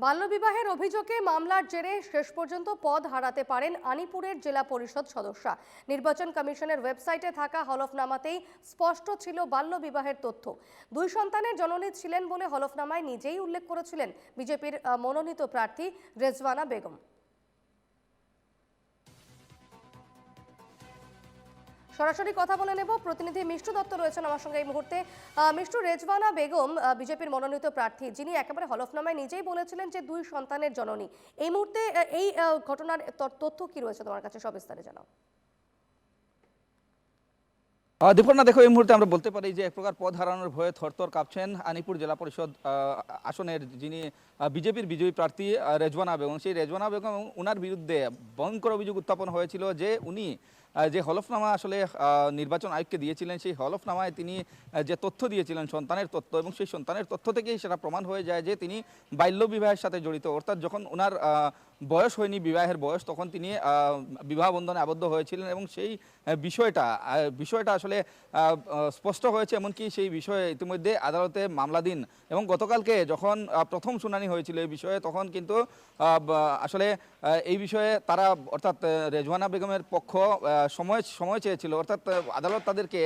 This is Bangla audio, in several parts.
বাল্যবিবাহের অভিযোগে মামলার জেরে শেষ পর্যন্ত পদ হারাতে পারেন আনিপুরের জেলা পরিষদ সদস্যা। নির্বাচন কমিশনের ওয়েবসাইটে থাকা হলফনামাতেই স্পষ্ট ছিল বাল্যবিবাহের তথ্য। দুই সন্তানের জননী ছিলেন বলে হলফনামায় নিজেই উল্লেখ করেছিলেন বিজেপির মনোনীত প্রার্থী রেজওয়ানা বেগম। সরাসরি কথা বলে নেব, প্রতিনিধি মিষ্টু দত্ত রয়েছেন আমার সঙ্গে এই মুহূর্তে। মিষ্টু, রেজওয়ানা বেগম বিজেপির মনোনীত প্রার্থী, যিনি একেবারে হলফনামায় নিজেই বলেছিলেন যে দুই সন্তানের জননী, এই মুহূর্তে এই ঘটনার তথ্য কি রয়েছে তোমার কাছে, সবিস্তারে জানাও। দীপর্ণা, দেখো, এই মুহূর্তে আমরা বলতে পারি যে এক প্রকার পদ হারানোর ভয়ে থরথর কাঁপছেন আনিপুর জেলা পরিষদ আসনের যিনি বিজেপির বিজয়ী প্রার্থী রেজওয়ানা বেগম। সেই রেজওয়ানা বেগম, ওনার বিরুদ্ধে ভয়ঙ্কর অভিযোগ উত্থাপন হয়েছিল যে উনি যে হলফনামা আসলে নির্বাচন আয়োগকে দিয়েছিলেন, সেই হলফনামায় তিনি যে তথ্য দিয়েছিলেন সন্তানের তথ্য, এবং সেই সন্তানের তথ্য থেকেই সেটা প্রমাণ হয়ে যায় যে তিনি বাল্য বিবাহের সাথে জড়িত। অর্থাৎ যখন ওনার বয়স হয়নি, বিবাহের বয়স, তখন তিনি বিবাহ বন্ধনে আবদ্ধ হয়েছিলেন, এবং সেই বিষয়টা আসলে স্পষ্ট হয়েছে। এমনকি সেই বিষয়ে ইতিমধ্যে আদালতে মামলাধীন, এবং গতকালকে যখন প্রথম শুনানি হয়েছিল এই বিষয়ে, তখন কিন্তু আসলে এই বিষয়ে তারা, অর্থাৎ রেজওয়ানা বেগমের পক্ষ সময় চেয়েছিল। অর্থাৎ আদালত তাদেরকে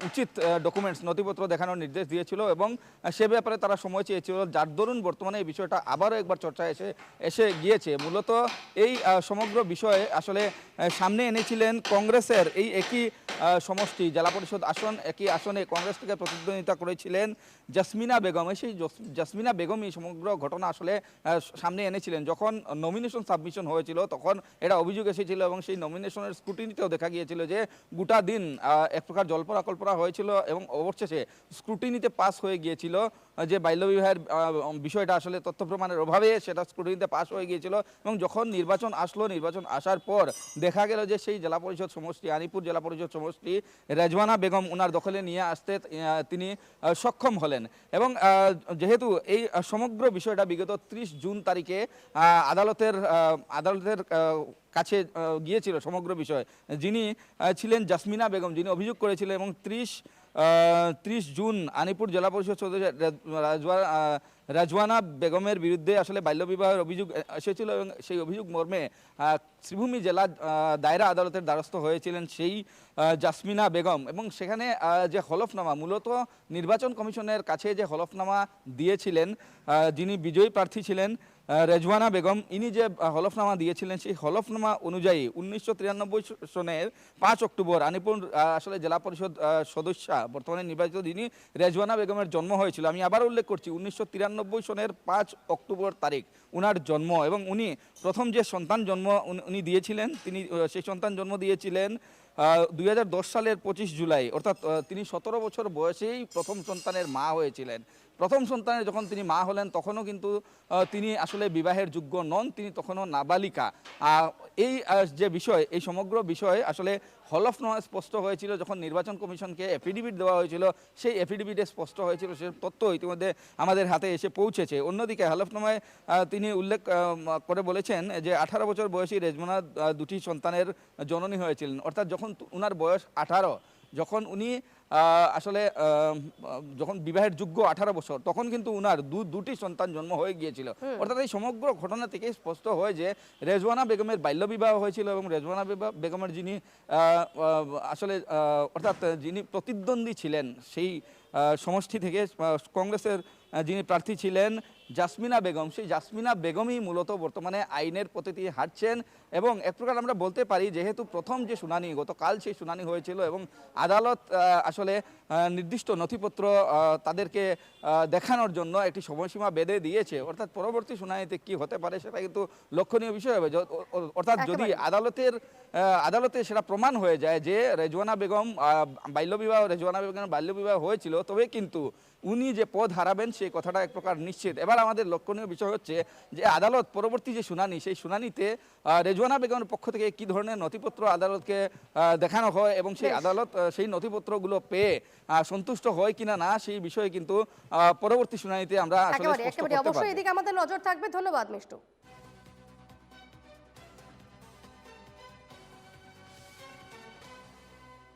উচিত ডকুমেন্টস, নথিপত্র দেখানোর নির্দেশ দিয়েছিল, এবং সে ব্যাপারে তারা সময় চেয়েছিল, যার দরুন বর্তমানে এই বিষয়টা আবারও একবার চর্চায় এসে গিয়েছে। মূলত এই সমগ্র বিষয়ে আসলে সামনে এনেছিলেন কংগ্রেসের এই একই সমষ্টি জেলা পরিষদ আসন, একই আসনে কংগ্রেস থেকে প্রতিদ্বন্দ্বিতা করেছিলেন জাসমিনা বেগম। সেই জাসমিনা বেগমই সমগ্র ঘটনা আসলে সামনে এনেছিলেন। যখন নমিনেশন সাবমিশন হয়েছিল তখন এটা অভিযোগ এসেছিল, এবং সেই নমিনেশনের স্ক্রুটিনিতেও দেখা গিয়েছিল যে গোটা দিন এক প্রকার জল্পনা কল্পনা হয়েছিল, এবং অবশেষে স্ক্রুটিনিতে পাস হয়ে গিয়েছিল যে বাল্যবিবাহের বিষয়টা আসলে তথ্য প্রমাণের অভাবে সেটা স্ক্রুটিনিতে পাস হয়ে গিয়েছিল। এবং যখন নির্বাচন আসলো, নির্বাচন আসার পর দেখা গেল যে সেই জেলা পরিষদ সমষ্টি, আনিপুর জেলা পরিষদ সমষ্টি, রেজওয়ানা বেগম ওনার দখলে নিয়ে আসতে তিনি সক্ষম হলেন। এবং যেহেতু এই সমগ্র বিষয়টা বিগত 30 জুন তারিখে আদালতের কাছে গিয়েছিল সমগ্র বিষয়, যিনি ছিলেন জাসমিনা বেগম, যিনি অভিযোগ করেছিলেন, এবং 30 জুন আনিপুর জেলা পরিষদ সদস্য রেজওয়ানা বেগমের বিরুদ্ধে আসলে বাল্যবিবাহের অভিযোগ এসেছিল, এবং সেই অভিযোগ মর্মে শ্রীভূমি জেলা দায়রা আদালতের দ্বারস্থ হয়েছিলেন সেই জাসমিনা বেগম। এবং সেখানে যে হলফনামা, মূলত নির্বাচন কমিশনের কাছে যে হলফনামা দিয়েছিলেন যিনি বিজয়ী প্রার্থী ছিলেন রেজওয়ানা বেগম, ইনি যে হলফনামা দিয়েছিলেন, সেই হলফনামা অনুযায়ী 1993 সনের 5 অক্টোবর আনিপুর আসলে জেলা পরিষদ সদস্যা, বর্তমানে নির্বাচিত যিনি রেজওয়ানা বেগমের জন্ম হয়েছিল। আমি আবার উল্লেখ করছি, 1993 সনের 5 অক্টোবর তারিখ উনার জন্ম, এবং উনি প্রথম যে সন্তান জন্ম উনি দিয়েছিলেন, তিনি সেই সন্তান জন্ম দিয়েছিলেন 2010 সালের 25 জুলাই। অর্থাৎ তিনি 17 বছর বয়সেই প্রথম সন্তানের মা হয়েছিলেন। প্রথম সন্তানের যখন তিনি মা হলেন, তখনও কিন্তু তিনি আসলে বিবাহের যোগ্য নন, তিনি তখনও নাবালিকা। এই যে বিষয়, এই সমগ্র বিষয় আসলে হলফনামায় স্পষ্ট হয়েছিল। যখন নির্বাচন কমিশনকে এফিডেভিট দেওয়া হয়েছিল, সেই এফিডেভিটে স্পষ্ট হয়েছিল, সে তথ্য ইতিমধ্যে আমাদের হাতে এসে পৌঁছেছে। অন্যদিকে হলফনামায় তিনি উল্লেখ করে বলেছেন যে 18 বছর বয়সী রেজওয়ানা দুটি সন্তানের জননী হয়েছিলেন। অর্থাৎ যখন উনার বয়স 18, যখন উনি আসলে যখন বিবাহের যোগ্য 18 বছর, তখন কিন্তু উনার দুটি সন্তান জন্ম হয়ে গিয়েছিল। অর্থাৎ এই সমগ্র ঘটনা থেকে স্পষ্ট হয় যে রেজওয়ানা বেগমের বাল্যবিবাহ হয়েছিল, এবং রেজওয়ানা বেগমের যিনি আসলে অর্থাৎ যিনি প্রতিদ্বন্দ্বী ছিলেন সেই সমষ্টি থেকে কংগ্রেসের যিনি প্রার্থী ছিলেন জাসমিনা বেগম, সেই জাসমিনা বেগমই মূলত বর্তমানে আইনের পদ্ধতি হাঁটছেন। এবং এক প্রকার আমরা বলতে পারি, যেহেতু প্রথম যে শুনানি গতকাল, সেই শুনানি হয়েছিল, এবং আদালত আসলে নির্দিষ্ট নথিপত্র তাদেরকে দেখানোর জন্য একটি সময়সীমা বেঁধে দিয়েছে। অর্থাৎ পরবর্তী শুনানিতে কি হতে পারে সেটা কিন্তু লক্ষণীয় বিষয় হবে। অর্থাৎ যদি আদালতে সেটা প্রমাণ হয়ে যায় যে রেজওয়ানা বেগম রেজওয়ানা বেগমের বাল্যবিবাহ হয়েছিল, তবে কিন্তু উনি যে পদ হারাবেন সেই কথাটা এক প্রকার নিশ্চিত। এবার আমাদের লক্ষণীয় বিষয় হচ্ছে যে আদালত পরবর্তী যে শুনানি, সেই শুনানিতে রেজওয়ানা বেগমের পক্ষ থেকে কি ধরনের নথিপত্র আদালতকে দেখানো হয়, এবং সেই আদালত সেই নথিপত্রগুলো পেয়ে সন্তুষ্ট হয় কিনা না, সেই বিষয়ে কিন্তু পরবর্তী শুনানিতে আমরা আসলে অবশ্যই এদিকে আমাদের নজর থাকবে। ধন্যবাদ মিষ্টু।